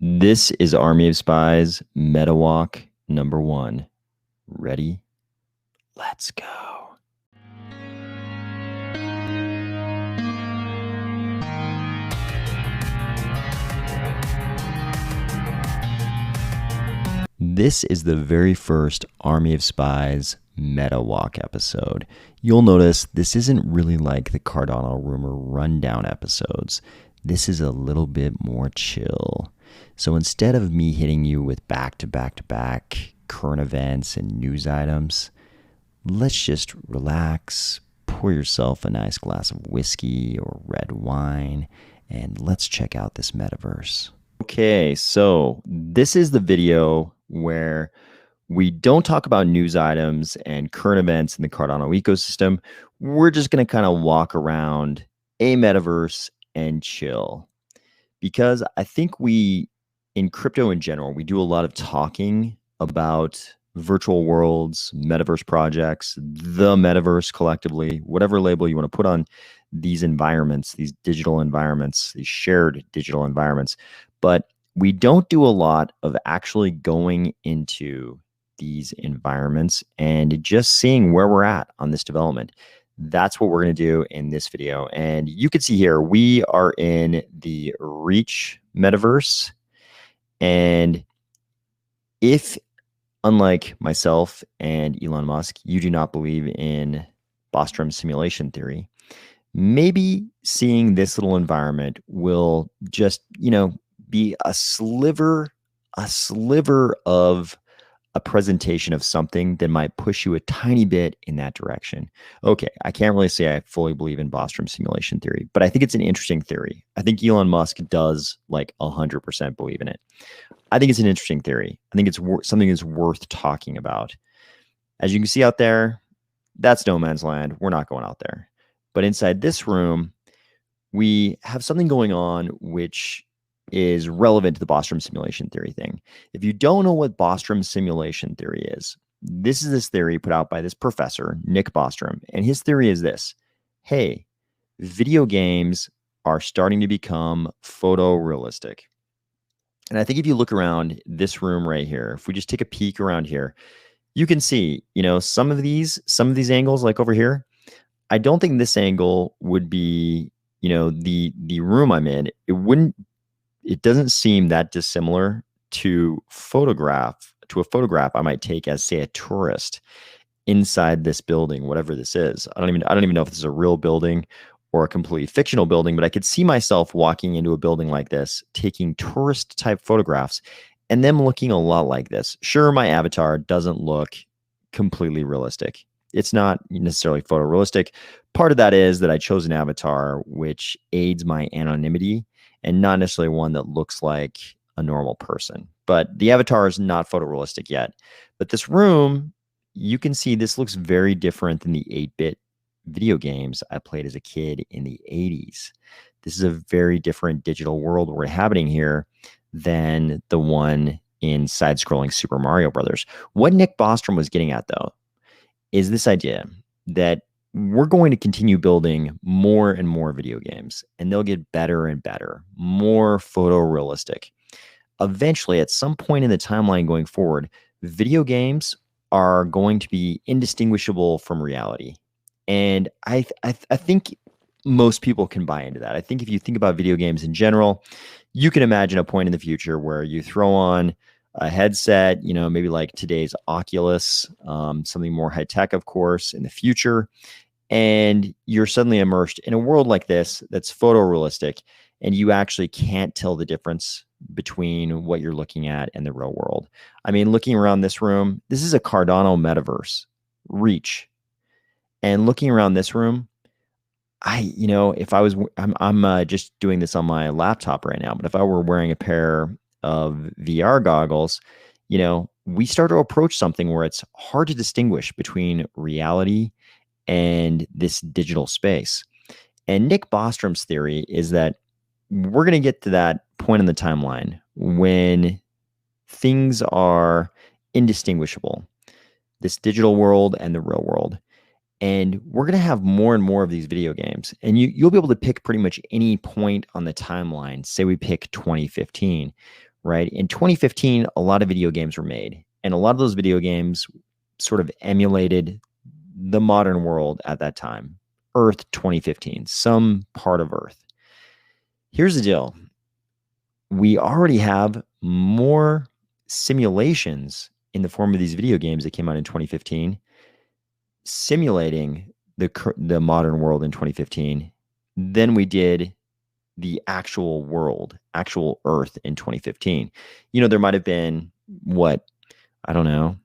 This is Army of Spies MetaWalk number 1. Ready? Let's go. This is the very first Army of Spies MetaWalk episode. You'll notice this isn't really like the Cardano rumor rundown episodes. This is a little bit more chill. So instead of me hitting you with back-to-back-to-back current events and news items, let's just relax, pour yourself a nice glass of whiskey or red wine, and let's check out this metaverse. Okay, so this is the video where we don't talk about news items and current events in the Cardano ecosystem. We're just going to kind of walk around a metaverse and chill. Because I think in crypto in general, we do a lot of talking about virtual worlds, metaverse projects, the metaverse collectively, whatever label you want to put on these environments, these digital environments, these shared digital environments. But we don't do a lot of actually going into these environments and just seeing where we're at on this development. That's what we're going to do in this video. And you can see here, we are in the Reach metaverse. And if, unlike myself and Elon Musk, you do not believe in Bostrom simulation theory, maybe seeing this little environment will just, be a sliver of a presentation of something that might push you a tiny bit in that direction. Okay, I can't really say I fully believe in Bostrom simulation theory, but I think it's an interesting theory. I think Elon Musk does like 100% believe in it. I think it's an interesting theory. I think it's something that's worth talking about. As you can see out there, that's no man's land. We're not going out there. But inside this room, we have something going on which is relevant to the Bostrom simulation theory thing. If you don't know what Bostrom simulation theory is, this is this theory put out by this professor, Nick Bostrom. And his theory is this: hey, video games are starting to become photorealistic. And I think if you look around this room right here, if we just take a peek around here, you can see, some of these angles, like over here, I don't think this angle would be, the room I'm in. It doesn't seem that dissimilar to a photograph I might take as, say, a tourist inside this building, whatever this is. I don't even know if this is a real building or a completely fictional building, but I could see myself walking into a building like this, taking tourist type photographs, and them looking a lot like this. Sure, my avatar doesn't look completely realistic. It's not necessarily photorealistic. Part of that is that I chose an avatar which aids my anonymity and not necessarily one that looks like a normal person. But the avatar is not photorealistic yet. But this room, you can see this looks very different than the 8-bit video games I played as a kid in the 80s. This is a very different digital world we're inhabiting here than the one in side-scrolling Super Mario Brothers. What Nick Bostrom was getting at, though, is this idea that we're going to continue building more and more video games, and they'll get better and better, more photorealistic. Eventually, at some point in the timeline going forward, video games are going to be indistinguishable from reality. And I think most people can buy into that. I think if you think about video games in general, you can imagine a point in the future where you throw on a headset, maybe like today's Oculus, something more high tech, of course, in the future. And you're suddenly immersed in a world like this that's photorealistic, and you actually can't tell the difference between what you're looking at and the real world. I mean, looking around this room, this is a Cardano Metaverse, Reach. And looking around this room, if I was, I'm just doing this on my laptop right now, but if I were wearing a pair of VR goggles, we start to approach something where it's hard to distinguish between reality and this digital space. And Nick Bostrom's theory is that we're going to get to that point in the timeline when things are indistinguishable, this digital world and the real world. And we're going to have more and more of these video games. And you'll be able to pick pretty much any point on the timeline. Say we pick 2015. right? In 2015, a lot of video games were made, and a lot of those video games sort of emulated the modern world at that time. Earth 2015, some part of Earth. Here's the deal. We already have more simulations in the form of these video games that came out in 2015 simulating the modern world in 2015 than we did the actual world, actual Earth in 2015. There might have been I don't know,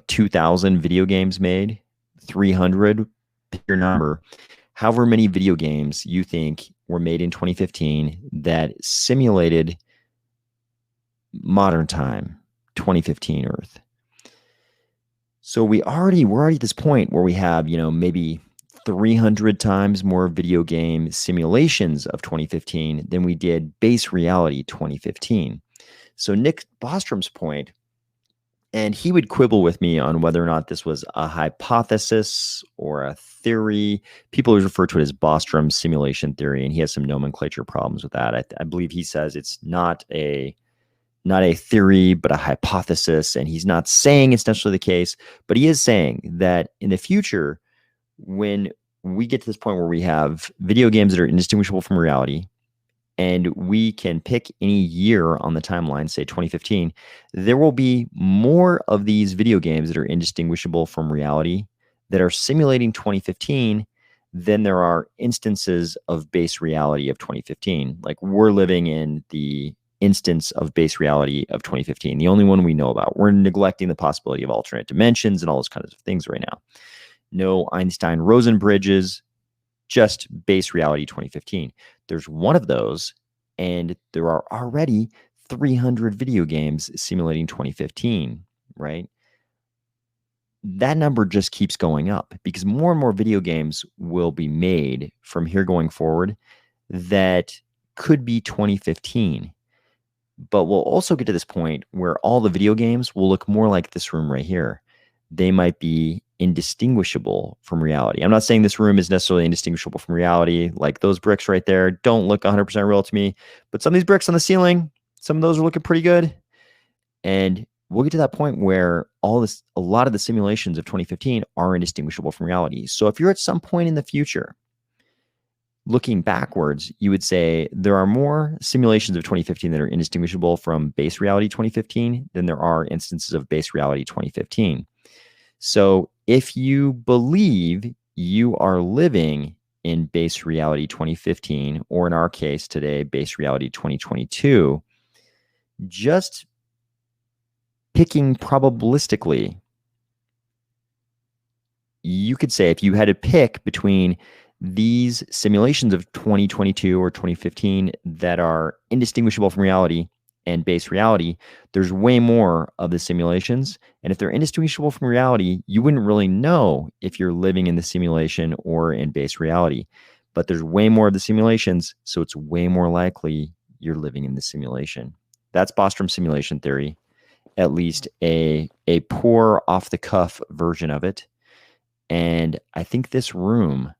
2,000 video games made, 300, pick your number. However many video games you think were made in 2015 that simulated modern time, 2015 Earth. So we're already at this point where we have, maybe 300 times more video game simulations of 2015 than we did base reality 2015. So Nick Bostrom's point, and he would quibble with me on whether or not this was a hypothesis or a theory. People refer to it as Bostrom simulation theory, and he has some nomenclature problems with that. I believe he says it's not a theory, but a hypothesis. And he's not saying it's necessarily the case, but he is saying that in the future, when we get to this point where we have video games that are indistinguishable from reality, and we can pick any year on the timeline, say 2015, there will be more of these video games that are indistinguishable from reality that are simulating 2015 than there are instances of base reality of 2015. Like, we're living in the instance of base reality of 2015, the only one we know about. We're neglecting the possibility of alternate dimensions and all those kinds of things right now. No Einstein-Rosen bridges, just base reality 2015. There's one of those, and there are already 300 video games simulating 2015, right? That number just keeps going up because more and more video games will be made from here going forward that could be 2015. But we'll also get to this point where all the video games will look more like this room right here. They might be indistinguishable from reality. I'm not saying this room is necessarily indistinguishable from reality. Like, those bricks right there don't look 100% real to me, but some of these bricks on the ceiling, some of those are looking pretty good. And we'll get to that point where a lot of the simulations of 2015 are indistinguishable from reality. So if you're at some point in the future looking backwards, you would say there are more simulations of 2015 that are indistinguishable from base reality 2015 than there are instances of base reality 2015. So if you believe you are living in base reality 2015, or in our case today, base reality 2022, just picking probabilistically, you could say if you had to pick between these simulations of 2022 or 2015 that are indistinguishable from reality and base reality, there's way more of the simulations. And if they're indistinguishable from reality, you wouldn't really know if you're living in the simulation or in base reality. But there's way more of the simulations, so it's way more likely you're living in the simulation. That's Bostrom simulation theory, at least a poor off-the-cuff version of it. And I think this room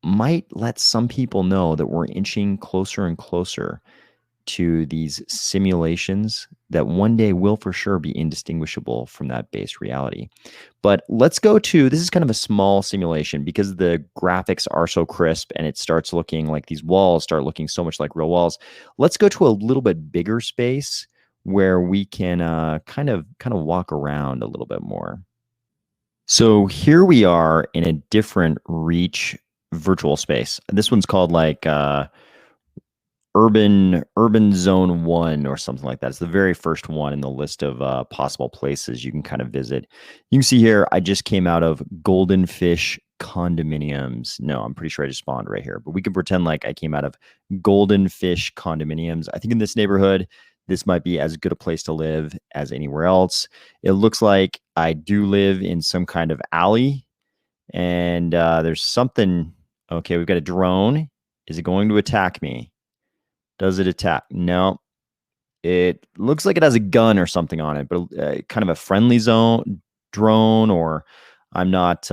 might let some people know that we're inching closer and closer to these simulations that one day will for sure be indistinguishable from that base reality. But let's go to, this is kind of a small simulation because the graphics are so crisp and it starts looking like these walls start looking so much like real walls. Let's go to a little bit bigger space where we can kind of walk around a little bit more. So here we are in a different Reach virtual space. This one's called like Urban Zone 1 or something like that. It's the very first one in the list of possible places you can kind of visit. You can see here, I just came out of Golden Fish Condominiums. No, I'm pretty sure I just spawned right here, but we can pretend like I came out of Golden Fish Condominiums. I think in this neighborhood, this might be as good a place to live as anywhere else. It looks like I do live in some kind of alley, and there's something. Okay, we've got a drone. Is it going to attack me? Does it attack? No. It looks like it has a gun or something on it, but kind of a friendly zone drone, or I'm not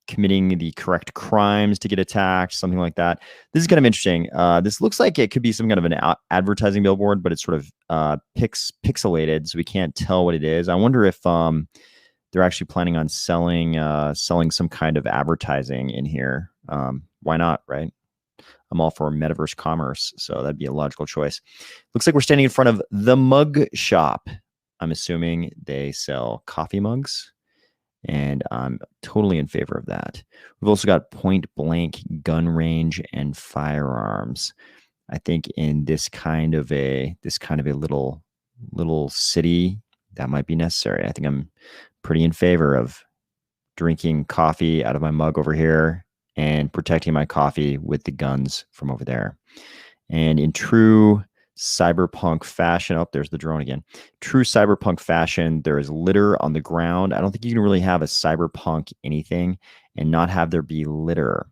committing the correct crimes to get attacked, something like that. This is kind of interesting. This looks like it could be some kind of an advertising billboard, but it's sort of pixelated, so we can't tell what it is. I wonder if they're actually planning on selling some kind of advertising in here. Why not, right? I'm all for metaverse commerce, so that'd be a logical choice. Looks like we're standing in front of the mug shop. I'm assuming they sell coffee mugs, and I'm totally in favor of that. We've also got point blank gun range and firearms. I think in this kind of a little city, that might be necessary. I think I'm pretty in favor of drinking coffee out of my mug over here and protecting my coffee with the guns from over there. And in true cyberpunk fashion, oh, there's the drone again. True cyberpunk fashion, there is litter on the ground. I don't think you can really have a cyberpunk anything and not have there be litter.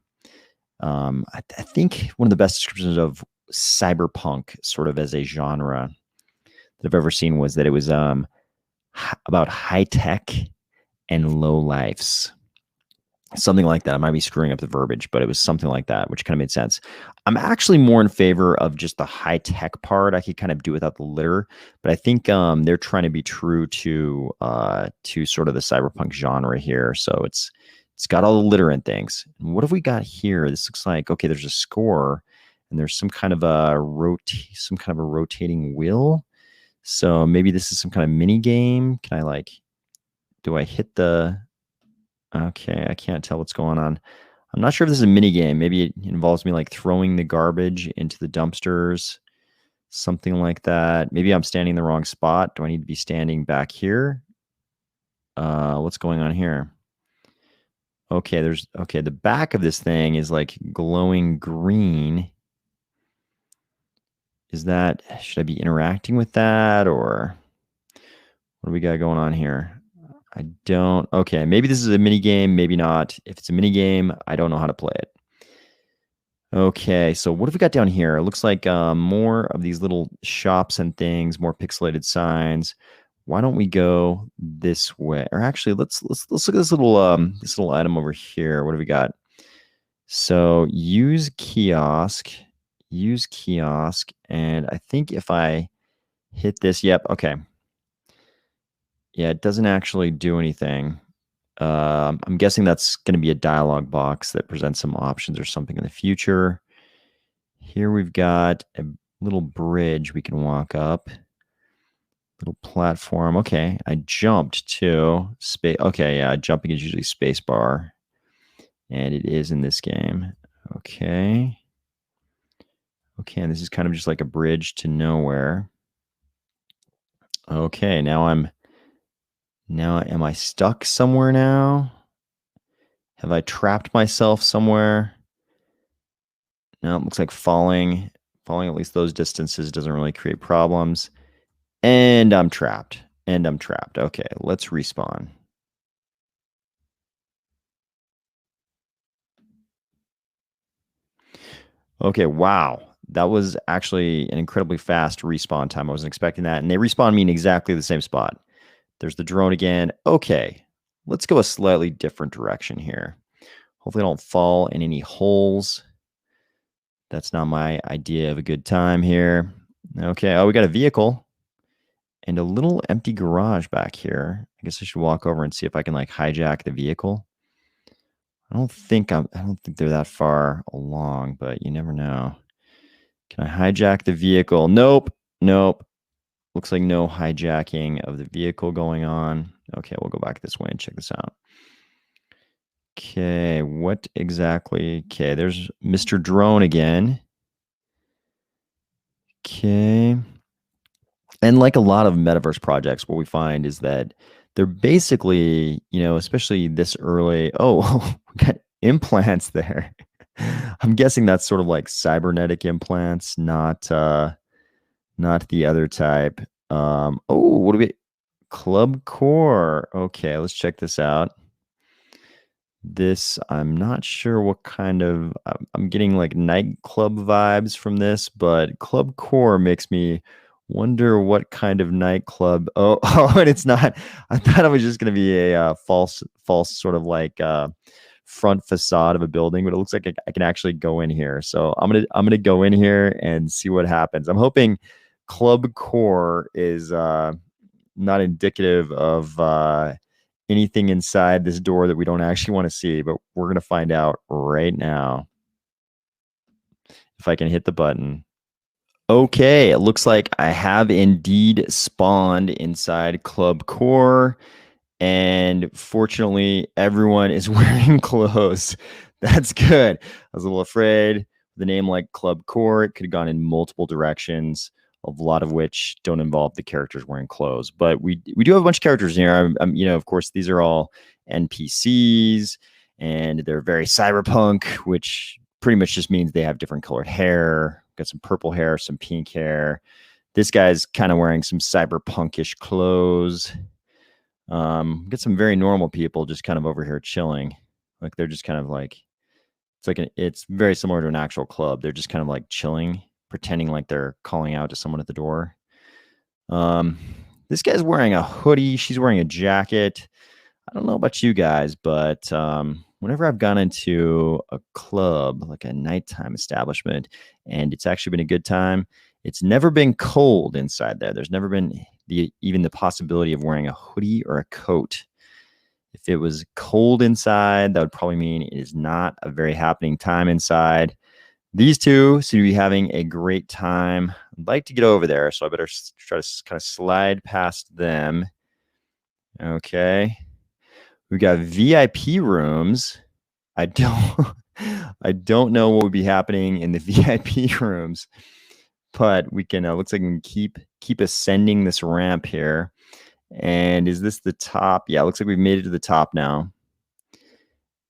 I think one of the best descriptions of cyberpunk sort of as a genre that I've ever seen was that it was about high tech and low lives. Something like that. I might be screwing up the verbiage, but it was something like that, which kind of made sense. I'm actually more in favor of just the high tech part. I could kind of do without the litter, but I think they're trying to be true to sort of the cyberpunk genre here. So it's got all the litter and things. And what have we got here? This looks like, okay, there's a score and there's some kind of a rotating wheel. So maybe this is some kind of mini game. Can I do I hit the? Okay, I can't tell what's going on. I'm not sure if this is a mini game. Maybe it involves me throwing the garbage into the dumpsters, something like that. Maybe I'm standing in the wrong spot. Do I need to be standing back here? What's going on here? Okay, the back of this thing is glowing green. Should I be interacting with that, or what do we got going on here? Okay, maybe this is a mini game, maybe not. If it's a mini game, I don't know how to play it. Okay, so what have we got down here? It looks like more of these little shops and things, more pixelated signs. Why don't we go this way? Or actually, let's look at this little item over here. What do we got? So use kiosk, and I think if I hit this, yep, okay. Yeah, it doesn't actually do anything. I'm guessing that's going to be a dialog box that presents some options or something in the future. Here we've got a little bridge we can walk up. Little platform. Okay, I jumped to space. Okay, yeah, jumping is usually space bar. And it is in this game. Okay. Okay, and this is kind of just like a bridge to nowhere. Okay, now am I stuck somewhere now? Have I trapped myself somewhere? No, it looks like falling at least those distances doesn't really create problems. And I'm trapped. Okay, let's respawn. Okay, wow. That was actually an incredibly fast respawn time. I wasn't expecting that. And they respawn me in exactly the same spot. There's the drone again. Okay, let's go a slightly different direction here. Hopefully I don't fall in any holes. That's not my idea of a good time here. Okay, oh, we got a vehicle and a little empty garage back here. I guess I should walk over and see if I can hijack the vehicle. I don't think they're that far along, but you never know. Can I hijack the vehicle? Nope. Looks like no hijacking of the vehicle going on. Okay, we'll go back this way and check this out. Okay, what exactly? Okay, there's Mr. Drone again. Okay. And like a lot of metaverse projects, what we find is that they're basically, especially this early, oh, we got implants there. I'm guessing that's sort of like cybernetic implants, not the other type. What do we, Club Core. Okay, let's check this out. This, I'm not sure what kind of, I'm getting nightclub vibes from this, but Club Core makes me wonder what kind of nightclub. Oh, and it's not. I thought it was just going to be a false sort of front facade of a building, but it looks like I can actually go in here. So I'm gonna go in here and see what happens. I'm hoping Club Core is not indicative of anything inside this door that we don't actually want to see, but we're gonna find out right now if I can hit the button. Okay, it looks like I have indeed spawned inside Club Core. And fortunately, everyone is wearing clothes. That's good. I was a little afraid. The name like Club Core, it could have gone in multiple directions, a lot of which don't involve the characters wearing clothes. But we do have a bunch of characters in here. Of course, these are all NPCs, and they're very cyberpunk, which pretty much just means they have different colored hair. Got some purple hair, some pink hair. This guy's kind of wearing some cyberpunkish clothes. Get some very normal people just kind of over here chilling. Like they're just kind of like, it's very similar to an actual club. They're just kind of like chilling, pretending like they're calling out to someone at the door. This guy's wearing a hoodie. She's wearing a jacket. I don't know about you guys, but whenever I've gone into a club, like a nighttime establishment, and it's actually been a good time, it's never been cold inside there. There's never been even the possibility of wearing a hoodie or a coat. If it was cold inside, that would probably mean it is not a very happening time inside. These two seem to be having a great time. I'd like to get over there, so I better try to kind of slide past them. Okay. We got VIP rooms. I don't know what would be happening in the VIP rooms, but we can, looks like we can keep ascending this ramp here. And is this the top? Yeah, it looks like we've made it to the top now.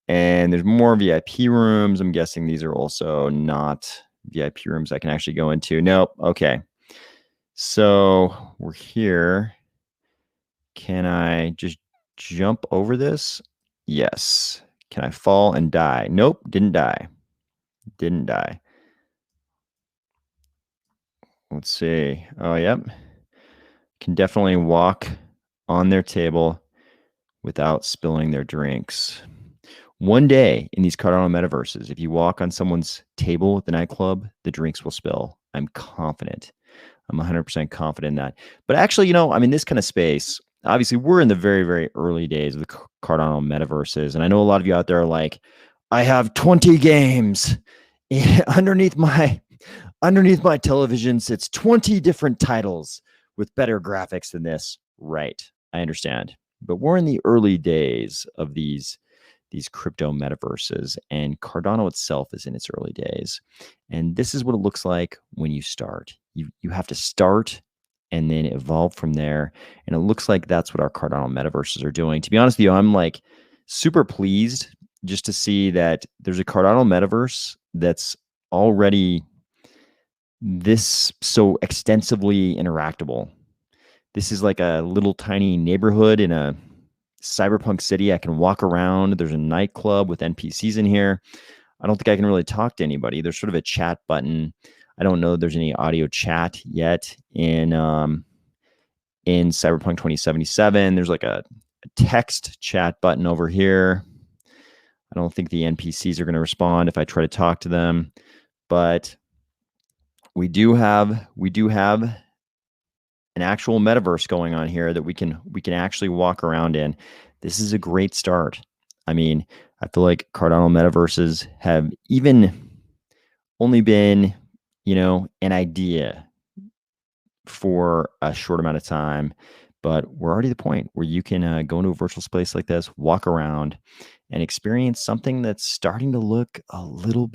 And there's more VIP rooms. I'm guessing these are also not VIP rooms I can actually go into. Nope. Okay. So we're here. Can I just jump over this? Yes. Can I fall and die? Nope. Didn't die. Didn't die. Let's see. Oh, yep. Can definitely walk on their table without spilling their drinks. One day in these Cardano metaverses, if you walk on someone's table at the nightclub, the drinks will spill. I'm confident. I'm 100% confident in that. But actually, this kind of space, obviously, we're in the very, very early days of the Cardano metaverses. And I know a lot of you out there are like, I have 20 games underneath my television sits 20 different titles with better graphics than this. Right. I understand. But we're in the early days of these crypto metaverses, and Cardano itself is in its early days. And this is what it looks like when you start. You have to start and then evolve from there. And it looks like that's what our Cardano metaverses are doing. To be honest with you, I'm like super pleased just to see that there's a Cardano metaverse that's already this so extensively interactable. This is like a little tiny neighborhood in a cyberpunk city. I can walk around. There's a nightclub with NPCs in here. I don't think I can really talk to anybody. There's sort of a chat button. I don't know if there's any audio chat yet in Cyberpunk 2077. There's like a text chat button over here. I don't think the NPCs are going to respond if I try to talk to them, but we do have an actual metaverse going on here that we can actually walk around in. This is a great start. I mean, I feel like Cardano metaverses have even only been, an idea for a short amount of time, but we're already at the point where you can go into a virtual space like this, walk around, and experience something that's starting to look a little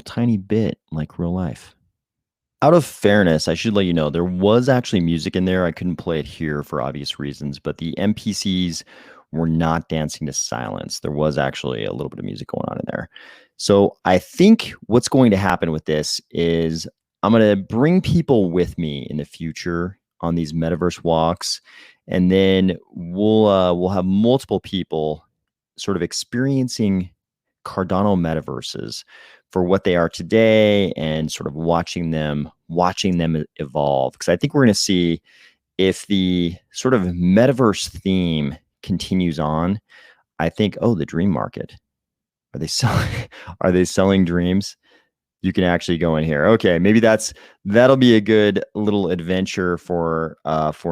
tiny bit like real life. Out of fairness, I should let you know, there was actually music in there. I couldn't play it here for obvious reasons, but the NPCs were not dancing to silence. There was actually a little bit of music going on in there. So I think what's going to happen with this is I'm going to bring people with me in the future on these metaverse walks, and then we'll have multiple people sort of experiencing Cardano metaverses for what they are today and sort of watching them evolve. Because I think we're going to see if the sort of metaverse theme continues on. I think, the dream market. Are they selling? Are they selling dreams? You can actually go in here. Okay, maybe that'll be a good little adventure for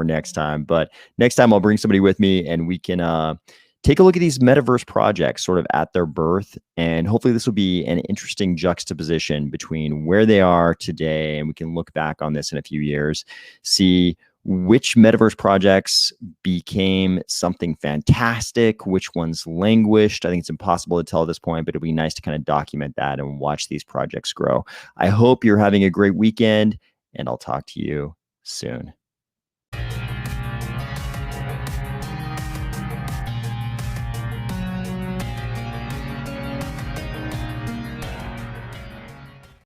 next time. But next time I'll bring somebody with me and we can take a look at these metaverse projects sort of at their birth. And hopefully this will be an interesting juxtaposition between where they are today, and we can look back on this in a few years, see which metaverse projects became something fantastic, which ones languished. I think it's impossible to tell at this point, but it'd be nice to kind of document that and watch these projects grow. I hope you're having a great weekend, and I'll talk to you soon.